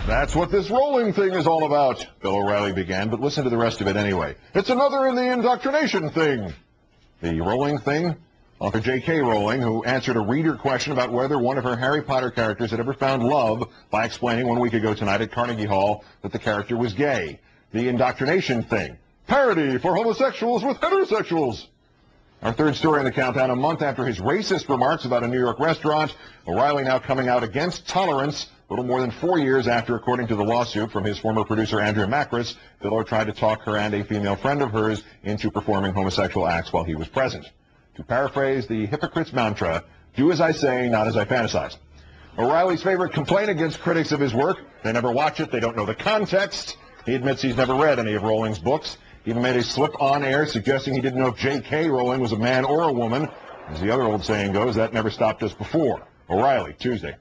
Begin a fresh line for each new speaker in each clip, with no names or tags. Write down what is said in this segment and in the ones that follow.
That's what this Rowling thing is all about, Bill O'Reilly began, but listen to the rest of it anyway. It's another in the indoctrination thing. The Rowling thing? Author J.K. Rowling, who answered a reader question about whether one of her Harry Potter characters had ever found love by explaining 1 week ago tonight at Carnegie Hall that the character was gay. The indoctrination thing. Parody for homosexuals with heterosexuals. Our third story in the countdown, a month after his racist remarks about a New York restaurant, O'Reilly now coming out against tolerance, a little more than 4 years after, according to the lawsuit from his former producer Andrea Macris, Bill tried to talk her and a female friend of hers into performing homosexual acts while he was present. To paraphrase the hypocrite's mantra, do as I say, not as I fantasize. O'Reilly's favorite complaint against critics of his work, they never watch it, they don't know the context. He admits he's never read any of Rowling's books. He even made a slip on air suggesting he didn't know if J.K. Rowling was a man or a woman. As the other old saying goes, that never stopped us before. O'Reilly, Tuesday.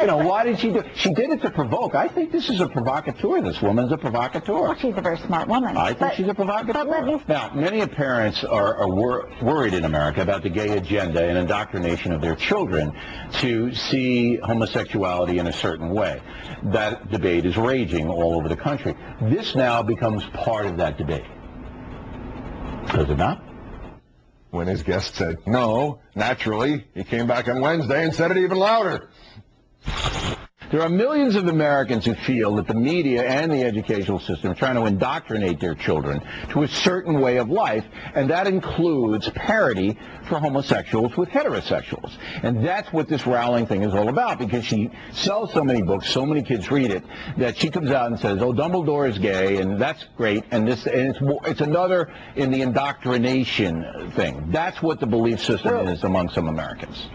You know, why did she do it? She did it to provoke. I think this is a provocateur. This woman's a provocateur.
Well, she's a very smart woman.
I think she's a provocateur. Now, many parents are worried in America about the gay agenda and indoctrination of their children to see homosexuality in a certain way. That debate is raging all over the country. This now becomes part of that debate. Does it not?
When his guest said no, naturally, he came back on Wednesday and said it even louder.
There are millions of Americans who feel that the media and the educational system are trying to indoctrinate their children to a certain way of life, and that includes parity for homosexuals with heterosexuals. And that's what this Rowling thing is all about, because she sells so many books, so many kids read it, that she comes out and says, oh, Dumbledore is gay, and that's great, and it's another in the indoctrination thing. That's what the belief system is among some Americans.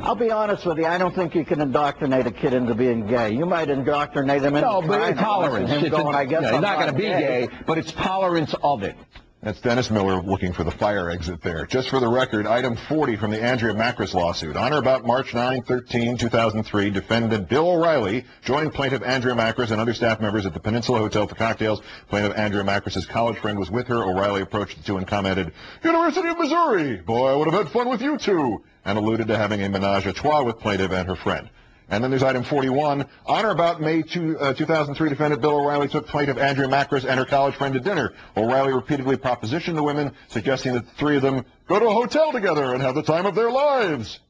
I'll be honest with you. I don't think you can indoctrinate a kid into being gay. You might indoctrinate him into
tolerance.
He's not
going to be gay, but it's tolerance of it.
That's Dennis Miller looking for the fire exit there. Just for the record, item 40 from the Andrea Macris lawsuit. On or about March 9, 2003, defendant Bill O'Reilly joined plaintiff Andrea Macris and other staff members at the Peninsula Hotel for cocktails. Plaintiff Andrea Macris's college friend was with her. O'Reilly approached the two and commented, University of Missouri, boy, I would have had fun with you two, and alluded to having a menage a trois with plaintiff and her friend. And then there's item 41. On or about May 2003, defendant Bill O'Reilly took plaintiff Andrea Macris and her college friend to dinner. O'Reilly repeatedly propositioned the women, suggesting that the three of them go to a hotel together and have the time of their lives.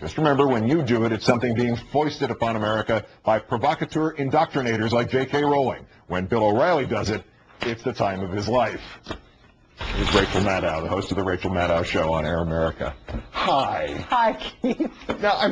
Just remember, when you do it, it's something being foisted upon America by provocateur indoctrinators like J.K. Rowling. When Bill O'Reilly does it, it's the time of his life. Here's Rachel Maddow, the host of the Rachel Maddow Show on Air America. Hi.
Hi, Keith.
Now,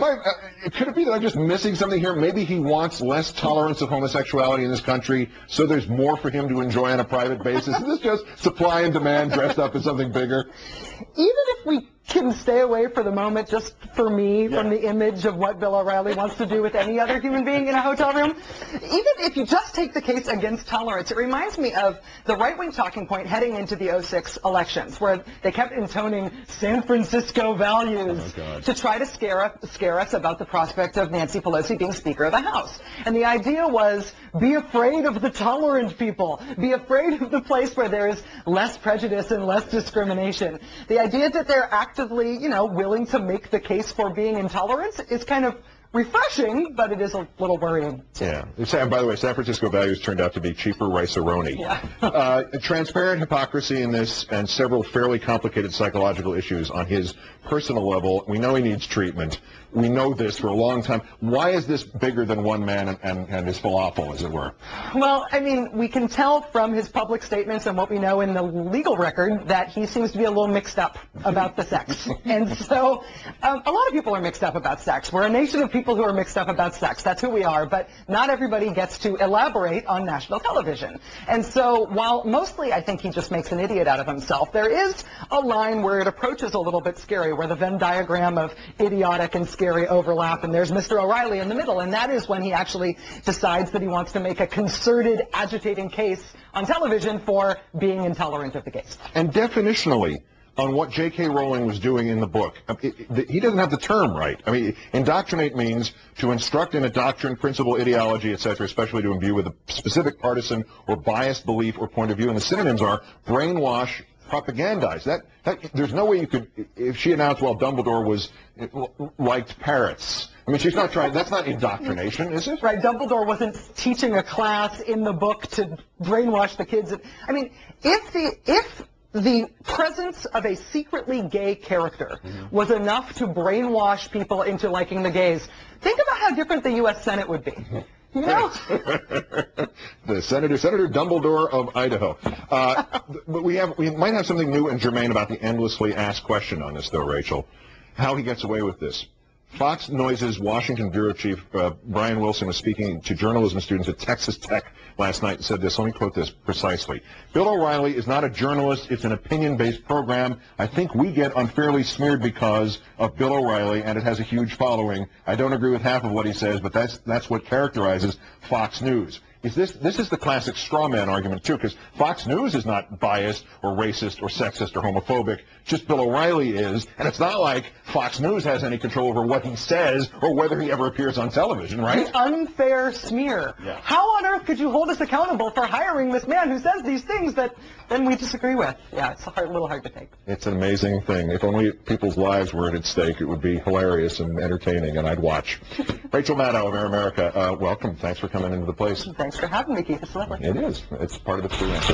could it be that I'm just missing something here? Maybe he wants less tolerance of homosexuality in this country, so there's more for him to enjoy on a private basis? Is this just supply and demand dressed up as something bigger?
Even if we can stay away for the moment, just for me, from the image of what Bill O'Reilly wants to do with any other human being in a hotel room, even if you just take the case against tolerance, it reminds me of the right-wing talking point heading into the 2006 elections, where they kept intoning San Francisco values to try to scare us about the prospect of Nancy Pelosi being Speaker of the House. And the idea was, be afraid of the tolerant people. Be afraid of the place where there is less prejudice and less discrimination. The idea that they're actively, willing to make the case for being intolerant is kind of refreshing, but it is a little worrying.
Yeah. By the way, San Francisco values turned out to be cheaper rice-a-roni. Yeah. Transparent hypocrisy in this and several fairly complicated psychological issues on his personal level. We know he needs treatment. We know this for a long time. Why is this bigger than one man and his falafel, as it were?
Well, I mean, we can tell from his public statements and what we know in the legal record that he seems to be a little mixed up about the sex. And so a lot of people are mixed up about sex. We're a nation of people who are mixed up about sex. That's who we are. But not everybody gets to elaborate on national television. And so while mostly I think he just makes an idiot out of himself, there is a line where it approaches a little bit scary, where the Venn diagram of idiotic and scary overlap, and there's Mr. O'Reilly in the middle, and that is when he actually decides that he wants to make a concerted, agitating case on television for being intolerant of the gays.
And definitionally, on what J.K. Rowling was doing in the book, he doesn't have the term right. I mean, indoctrinate means to instruct in a doctrine, principle, ideology, etc., especially to imbue with a specific partisan or biased belief or point of view, and the synonyms are brainwash, propagandize. There's no way you could, if she announced, well, Dumbledore liked parrots, I mean, she's not trying, that's not indoctrination, is it?
Right, Dumbledore wasn't teaching a class in the book to brainwash the kids. I mean, if the presence of a secretly gay character was enough to brainwash people into liking the gays, think about how different the U.S. Senate would be. You know?
The Senator Dumbledore of Idaho. But we might have something new and germane about the endlessly asked question on this, though, Rachel. How he gets away with this. Fox Noise's Washington bureau chief, Brian Wilson, was speaking to journalism students at Texas Tech last night and said this. Let me quote this precisely. Bill O'Reilly is not a journalist. It's an opinion-based program. I think we get unfairly smeared because of Bill O'Reilly, and it has a huge following. I don't agree with half of what he says, but that's what characterizes Fox News. This is the classic straw man argument, too, because Fox News is not biased or racist or sexist or homophobic. Just Bill O'Reilly is. And it's not like Fox News has any control over what he says or whether he ever appears on television, right?
The unfair smear.
Yeah.
How on earth could you hold us accountable for hiring this man who says these things that then we disagree with? Yeah, it's a little hard to take.
It's an amazing thing. If only people's lives were at stake, it would be hilarious and entertaining, and I'd watch. Rachel Maddow of Air America, welcome. Thanks for coming into the place.
Thanks for having me, Keith. It's lovely.
It is. It's part of the experience.